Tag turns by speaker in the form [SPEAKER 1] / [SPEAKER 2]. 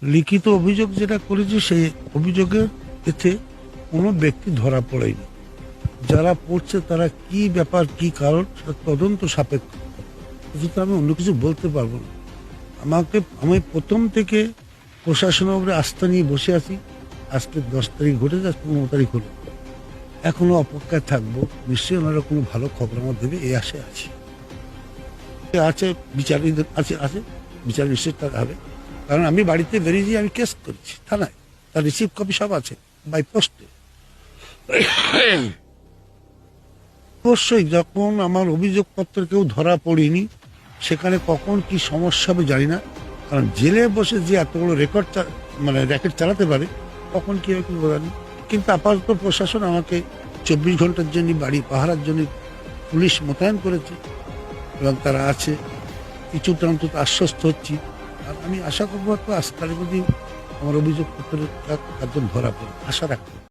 [SPEAKER 1] লিখিত অভিযোগ যেটা করেছি সেই অভিযোগের এতে কোনো ব্যক্তি ধরা পড়েনি। যারা পড়ছে তারা কি ব্যাপার কি কারণ সেটা তদন্ত সাপেক্ষ, কিন্তু আমি অন্য কিছু বলতে পারবো না। আমি প্রথম থেকে প্রশাসনের উপরে আস্থা নিয়ে বসে আছি। আজকে 10 তারিখ ঘটে যাচ্ছে, 15 তারিখ হলো, এখনো অপেক্ষায় থাকবো। নিশ্চয়ই ওনারা কোনো ভালো খবর আমার দেবে এই আশায় আছি। আছে বিচারীদের আছে আছে বিচার নিশ্চিত হবে, কারণ আমি বাড়িতে বেরিয়ে আমি কেস করেছি থানায়, তার রিসিভ কপি সব আছে বাই পোস্টে। অবশ্যই যখন আমার অভিযোগপত্র কেউ ধরা পড়েনি, সেখানে কখন কি সমস্যা হবে জানি না, কারণ জেলে বসে যে এত বড় রেকর্ড মানে র্যাকেট চালাতে পারে কখন কি হবে বোঝা নেই। কিন্তু আপাতত প্রশাসন আমাকে 24 ঘন্টার জন্য বাড়ি পাহারার জন্য পুলিশ মোতায়েন করেছে এবং তারা আছে, কিছুটা অন্তত আশ্বস্ত হচ্ছি। আর আমি আশা করবো তো আজকালের মধ্যে আমার অভিযোগপত্রের একজন ধরা পড়ে, আশা রাখবো।